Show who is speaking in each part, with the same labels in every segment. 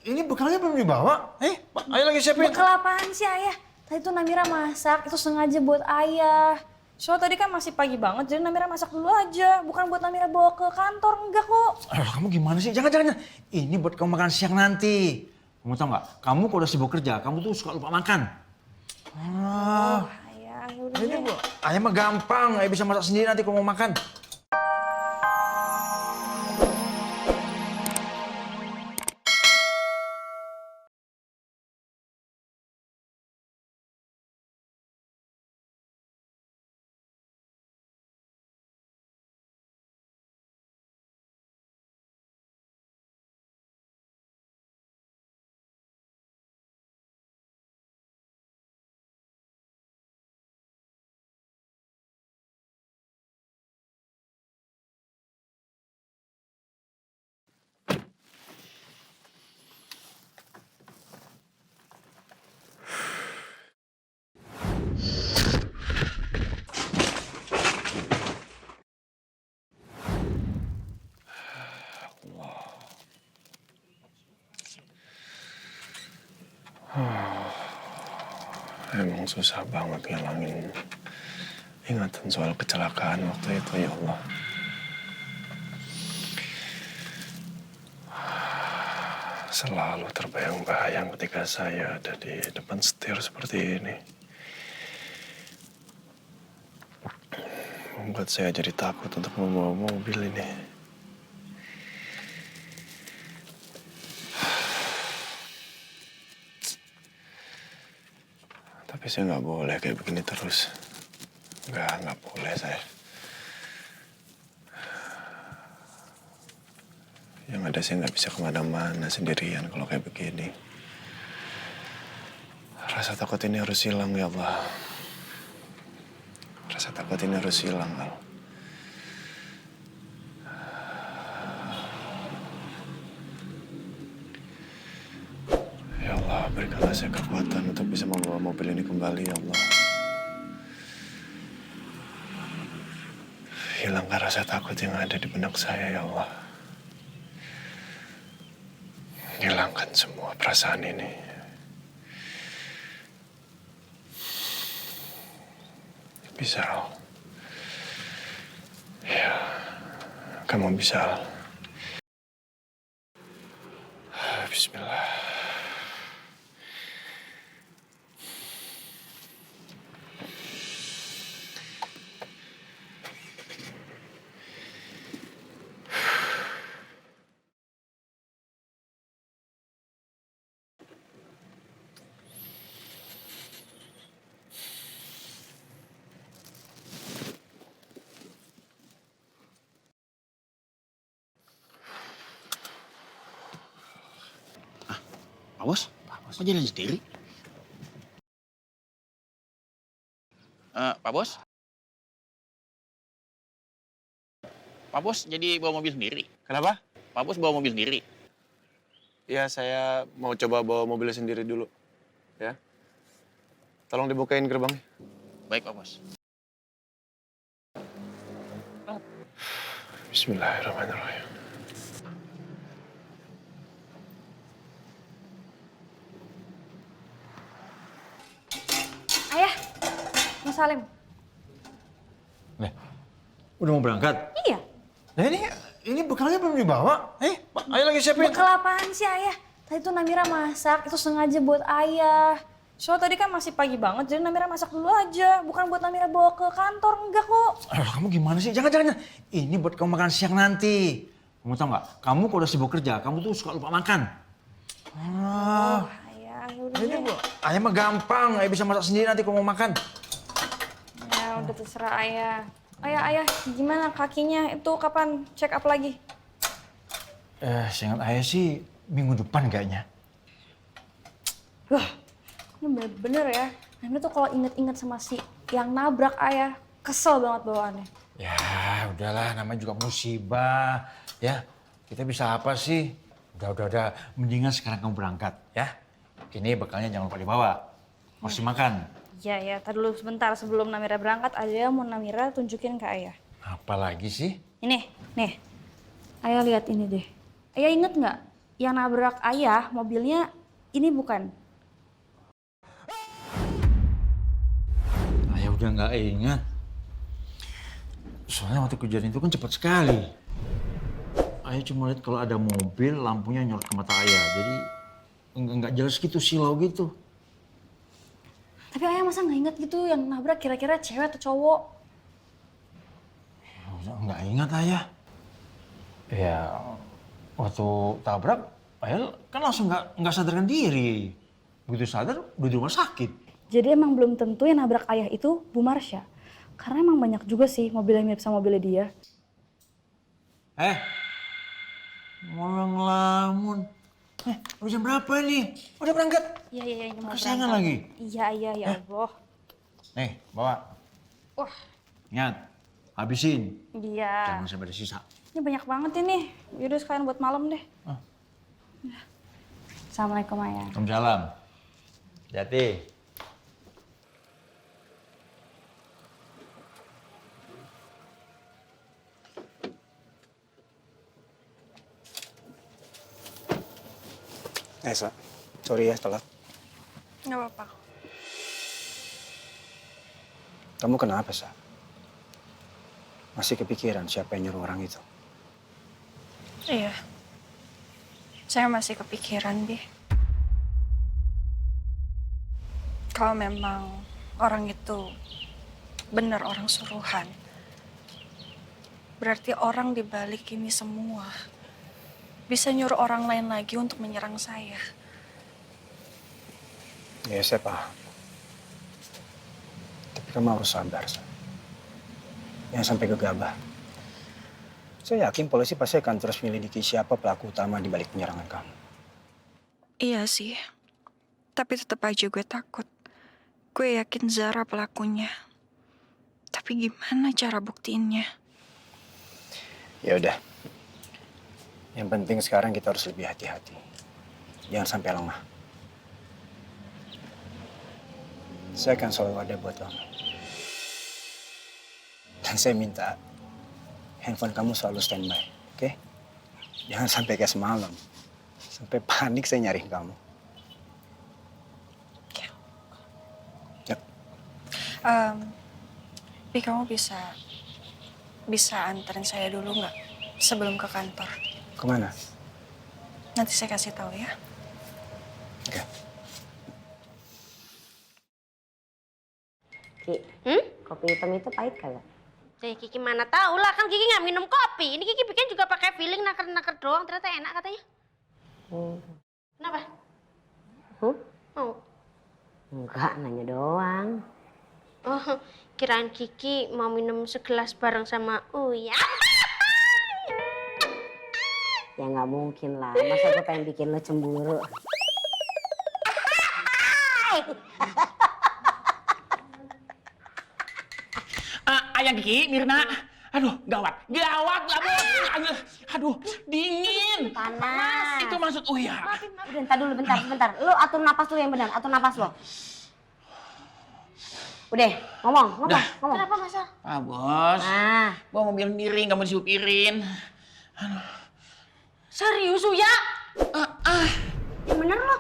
Speaker 1: ini bekalnya belum dibawa. Ayah lagi siapin.
Speaker 2: Bekal apaan sih ayah? Tadi tuh Namira masak, itu sengaja buat ayah. So tadi kan masih pagi banget, jadi Namira masak dulu aja. Bukan buat Namira bawa ke kantor, enggak kok.
Speaker 1: Aduh, kamu gimana sih? Jangan. Ini buat kamu makan siang nanti. Kamu tau nggak? Kamu kalau udah sibuk kerja, kamu tuh suka lupa makan.
Speaker 2: Ayah, yaudah
Speaker 1: Ini
Speaker 2: deh.
Speaker 1: bu, ayah mah gampang. Ayah bisa masak sendiri nanti kalau mau makan.
Speaker 3: Emang susah banget ngilangin ingatan soal kecelakaan waktu itu, ya Allah. Selalu terbayang-bayang ketika saya ada di depan setir seperti ini. Membuat saya jadi takut untuk membawa mobil ini. Tapi saya nggak boleh kayak begini terus. Nggak boleh saya. Yang ada saya nggak bisa kemana-mana sendirian kalau kayak begini. Rasa takut ini harus hilang, ya Allah. Rasa takut ini harus hilang, Al. Ya Allah, berikanlah saya kekuatan untuk bisa membawa mobil ini kembali, ya Allah. Hilangkan rasa takut yang ada di benak saya, ya Allah. Hilangkan semua perasaan ini. Bisa, Al. Ya, kamu bisa, Al. Bismillah.
Speaker 4: Pak Bos, kok jalan sendiri? Pak Bos? Pak Bos jadi bawa mobil sendiri?
Speaker 3: Kenapa?
Speaker 4: Pak Bos bawa mobil sendiri?
Speaker 3: Ya, saya mau coba bawa mobilnya sendiri dulu. Ya. Tolong dibukain gerbangnya.
Speaker 4: Baik, Pak Bos.
Speaker 3: Bismillahirrahmanirrahim.
Speaker 2: Ayah, Mas Salim.
Speaker 1: Udah mau berangkat?
Speaker 2: Iya.
Speaker 1: Nah ini bekalnya belum dibawa. Ayah lagi siapin.
Speaker 2: Bekal apaan sih ayah? Tadi tuh Namira masak, itu sengaja buat ayah. So tadi kan masih pagi banget, jadi Namira masak dulu aja. Bukan buat Namira bawa ke kantor, enggak kok.
Speaker 1: Aduh, kamu gimana sih? Jangan. Ini buat kamu makan siang nanti. Kamu tau nggak? Kamu kalau udah sibuk kerja, kamu tuh suka lupa makan.
Speaker 2: Ayah, yaudah
Speaker 1: Ini
Speaker 2: deh.
Speaker 1: bu, ayah mah gampang. Ayah bisa masak sendiri nanti kalau mau makan.
Speaker 2: Ya udah terserah ayah. Ayah, gimana kakinya? Itu kapan check up lagi?
Speaker 1: Seingat ayah sih minggu depan kayaknya.
Speaker 2: Wah, ini bener-bener ya. Namanya tuh kalau inget-inget sama si yang nabrak ayah, kesel banget bawaannya.
Speaker 1: Ya udahlah, namanya juga musibah. Ya, kita bisa apa sih? Udah. Mendingan sekarang kamu berangkat ya. Ini bekalnya jangan lupa dibawa. Masih makan.
Speaker 2: Ya, tadi dulu sebentar sebelum Namira berangkat, ada mau Namira tunjukin ke ayah.
Speaker 1: Apa lagi sih?
Speaker 2: Ini, nih. Ayah lihat ini deh. Ayah inget nggak yang nabrak ayah mobilnya ini bukan?
Speaker 1: Ayah udah nggak ingat. Soalnya waktu kejadian itu kan cepat sekali. Ayah cuma lihat kalau ada mobil, lampunya nyorot ke mata ayah. Jadi nggak jelas gitu, silau gitu.
Speaker 2: Tapi ayah masa nggak ingat gitu yang nabrak kira-kira cewek atau cowok?
Speaker 1: Nggak ingat ayah. Ya, waktu tabrak, ayah kan langsung nggak sadarkan diri. Begitu sadar, udah di rumah sakit.
Speaker 2: Jadi emang belum tentu yang nabrak ayah itu Bu Marsha. Karena emang banyak juga sih mobil yang mirip sama mobilnya dia.
Speaker 1: Malah ngelamun. Udah jam berapa nih? Udah berangkat?
Speaker 2: Iya, ini mau
Speaker 1: Kesayangan
Speaker 2: berangkat.
Speaker 1: lagi?
Speaker 2: Iya, ya Allah.
Speaker 1: Nih, bawa.
Speaker 2: Wah,
Speaker 1: Ingat, habisin.
Speaker 2: iya.
Speaker 1: Jangan sampai ada sisa.
Speaker 2: Ini banyak banget ini. Yaudah sekalian buat malam deh.
Speaker 1: Ah.
Speaker 2: Assalamualaikum ayah.
Speaker 1: Waalaikumsalam. Hati.
Speaker 5: Sa, sorry ya telat.
Speaker 2: Nggak apa-apa.
Speaker 5: Kamu kenapa, Sa? Masih kepikiran siapa yang nyuruh orang itu?
Speaker 6: Iya. Saya masih kepikiran, Bi. Kalau memang orang itu benar orang suruhan, berarti orang di balik ini semua bisa nyuruh orang lain lagi untuk menyerang saya.
Speaker 5: Ya, saya paham. Tapi kamu harus sabar, Sa. Jangan sampai gegabah. Saya yakin polisi pasti akan terus menyelidiki siapa pelaku utama di balik penyerangan kamu.
Speaker 6: Iya sih. Tapi tetap aja gue takut. Gue yakin Zara pelakunya. Tapi gimana cara buktiinnya?
Speaker 5: Ya udah. Yang penting sekarang kita harus lebih hati-hati. Jangan sampai lengah. Saya akan selalu ada buat kamu. Dan saya minta handphone kamu selalu standby, oke? Jangan sampai kayak semalam. Sampai panik saya nyariin kamu. Ya.
Speaker 6: Bi, kamu bisa anterin saya dulu nggak sebelum ke kantor?
Speaker 5: Kemana?
Speaker 6: Nanti saya kasih tahu ya.
Speaker 5: Oke.
Speaker 7: Ki, kopi hitam itu pahit kagak?
Speaker 8: Kiki mana tahu lah, kan Kiki nggak minum kopi. Ini Kiki bikin juga pakai feeling naker-naker doang, ternyata enak katanya. Kenapa? Mau?
Speaker 7: Enggak, nanya doang.
Speaker 8: Oh, kirain Kiki mau minum segelas bareng sama Uya.
Speaker 7: Ya nggak mungkin lah, masa gue pengen bikin lo cemburu.
Speaker 4: Ayang Kiki, Mirna. Aduh, gawat. Gawat lah, Bos. Aduh, dingin.
Speaker 7: Panas.
Speaker 4: Itu maksud Uya.
Speaker 7: Udah, ntar dulu, bentar. Lo atur napas dulu yang benar, atur napas lo. Udah, ngomong.
Speaker 8: Kenapa Masa?
Speaker 4: Pak Bos,
Speaker 7: Nah,
Speaker 4: bawa mobil sendiri, nggak mau disupirin.
Speaker 8: Serius Uya?
Speaker 7: yang bener lo.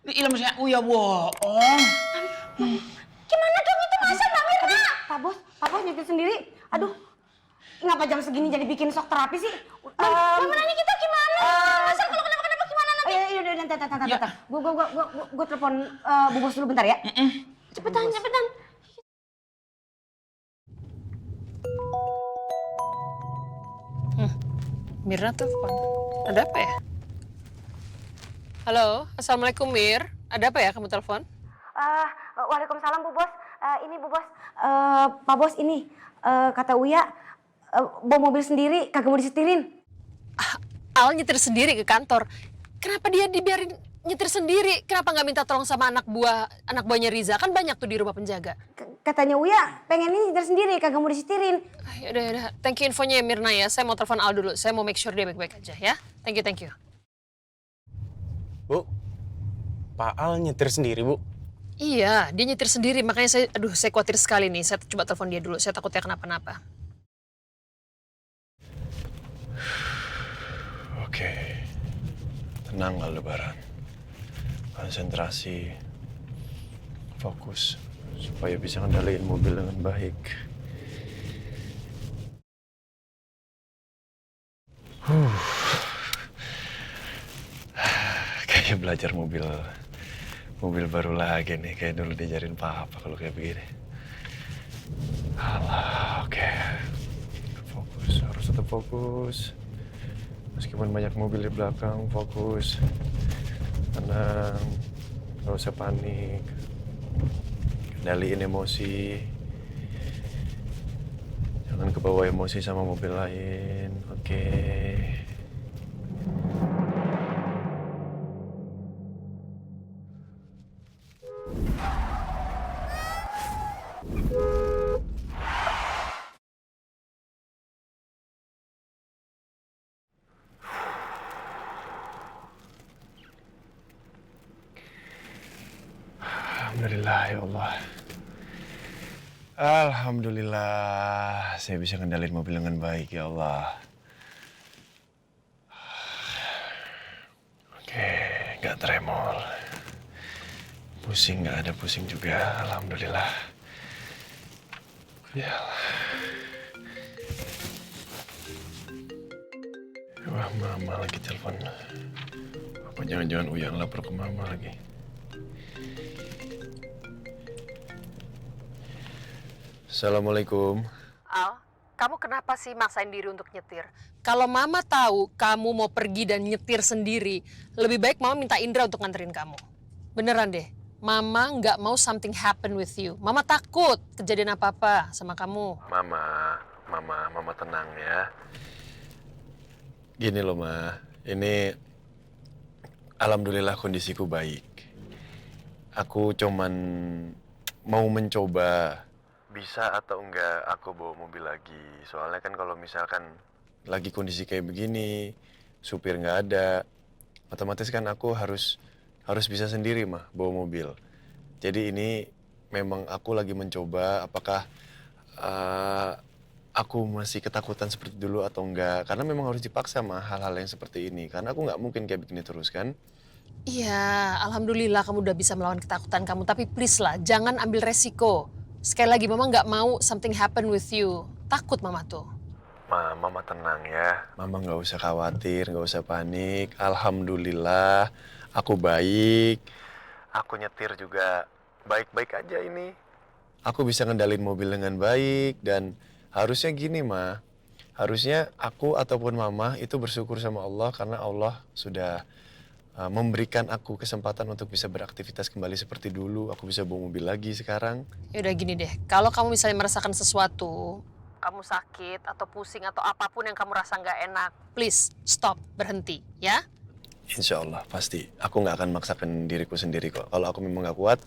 Speaker 4: Ilmu saya Uya bohong.
Speaker 8: Gimana dong itu Masa, Mbak Mirna?
Speaker 7: Pak Bos nyetir sendiri. Aduh, ngapa jam segini jadi bikin shock terapi sih?
Speaker 8: Gimana nih kita gimana? Masa kalau kenapa-kenapa gimana nanti?
Speaker 7: Iya, nanti. Gue telepon Bu Bos dulu bentar ya.
Speaker 8: Cepetan.
Speaker 9: Mirna telepon. Ada apa ya? Halo, Assalamualaikum Mir. Ada apa ya kamu telepon?
Speaker 7: Waalaikumsalam Bu Bos. Ini Bu Bos. Pak Bos ini kata Uya bawa mobil sendiri kagak mau disetirin.
Speaker 9: Al nyetir sendiri ke kantor. Kenapa dia dibiarin nyetir sendiri? Kenapa nggak minta tolong sama anak buahnya Riza? Kan banyak tuh di rumah penjaga.
Speaker 7: Katanya Uya pengen ini nyetir sendiri kagak mau disetirin.
Speaker 9: Yaudah. Thank you infonya ya Mirna ya. Saya mau telepon Al dulu. Saya mau make sure dia baik-baik aja ya. Thank you.
Speaker 10: Bu, Pak Al nyetir sendiri, Bu?
Speaker 9: Iya, dia nyetir sendiri. Makanya saya khawatir sekali nih. Saya coba telepon dia dulu. Saya takutnya kenapa-napa.
Speaker 10: Oke.
Speaker 3: Tenang Aldebaran. Konsentrasi. Fokus. Supaya bisa ngendaliin mobil dengan baik. Kayaknya belajar mobil baru lagi nih. Kayak dulu diajarin papa kalau kayak begini. Alah, oke. Fokus, harus tetap fokus. Meskipun banyak mobil di belakang, fokus. Tenang, gak usah panik. Kendaliin emosi. Jangan kebawa emosi sama mobil lain, oke? Alhamdulillah ya Allah. Alhamdulillah saya bisa kendaliin mobil dengan baik ya Allah. Oke, nggak tremor. Pusing nggak ada pusing juga. Alhamdulillah. Ya Allah. Wah, mama lagi telepon. Apa jangan-jangan Uya lapor ke mama lagi? Assalamualaikum.
Speaker 9: Al, kamu kenapa sih maksain diri untuk nyetir? Kalau mama tahu kamu mau pergi dan nyetir sendiri, lebih baik mama minta Indra untuk nganterin kamu. Beneran deh, mama nggak mau something happen with you. Mama takut kejadian apa-apa sama kamu.
Speaker 3: Mama tenang ya. Gini loh, Ma. Ini alhamdulillah kondisiku baik. Aku cuman mau mencoba bisa atau enggak aku bawa mobil lagi. Soalnya kan kalau misalkan lagi kondisi kayak begini, supir nggak ada, otomatis kan aku harus bisa sendiri mah bawa mobil. Jadi ini memang aku lagi mencoba apakah aku masih ketakutan seperti dulu atau enggak. Karena memang harus dipaksa mah hal-hal yang seperti ini. Karena aku nggak mungkin kayak begini terus kan.
Speaker 9: Iya, alhamdulillah kamu udah bisa melawan ketakutan kamu. Tapi please lah, jangan ambil resiko. Sekali lagi, mama nggak mau something happen with you. Takut mama tuh.
Speaker 3: Mama tenang ya. Mama nggak usah khawatir, nggak usah panik. Alhamdulillah, aku baik. Aku nyetir juga baik-baik aja ini. Aku bisa ngendalin mobil dengan baik dan harusnya gini, Ma. Harusnya aku ataupun Mama itu bersyukur sama Allah karena Allah sudah memberikan aku kesempatan untuk bisa beraktivitas kembali seperti dulu. Aku bisa bawa mobil lagi sekarang.
Speaker 9: Ya udah gini deh, kalau kamu misalnya merasakan sesuatu, kamu sakit atau pusing atau apapun yang kamu rasa nggak enak, please stop, berhenti, ya?
Speaker 3: Insya Allah, pasti. Aku nggak akan maksakan diriku sendiri kok. Kalau aku memang nggak kuat,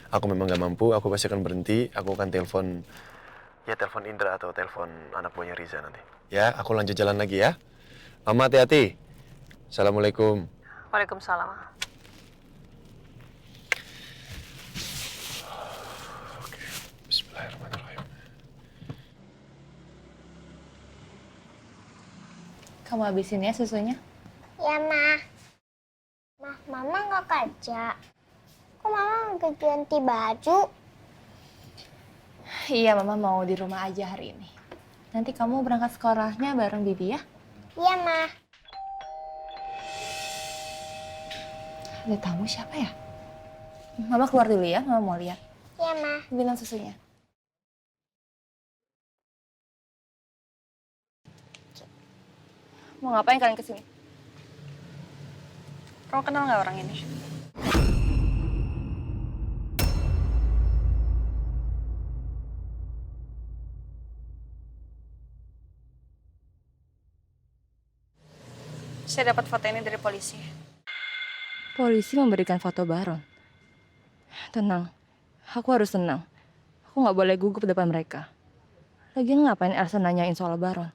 Speaker 3: aku memang nggak mampu, aku pasti akan berhenti. Aku akan telepon Indra atau telepon anak buahnya Riza nanti. Ya, aku lanjut jalan lagi ya. Mama hati-hati. Assalamualaikum.
Speaker 9: Waalaikumsalam.
Speaker 3: Oke, bismillahirrahmanirrahim.
Speaker 2: Kamu habisin ya susunya?
Speaker 11: Ya, Mama nggak kerja. Kok Mama nggak ganti baju?
Speaker 2: Iya, Mama mau di rumah aja hari ini. Nanti kamu berangkat sekolahnya bareng Bibi ya?
Speaker 11: Iya, Ma.
Speaker 2: Ada tamu siapa ya? Mama keluar dulu ya, Mama mau lihat.
Speaker 11: Iya, Ma.
Speaker 2: Bilang susunya. Mau ngapain kalian kesini?
Speaker 6: Kamu kenal nggak orang ini? Saya dapat foto ini dari polisi.
Speaker 2: Polisi memberikan foto Baron. Tenang, aku harus tenang. Aku nggak boleh gugup depan mereka. Lagian ngapain Elsa nanyain soal Baron?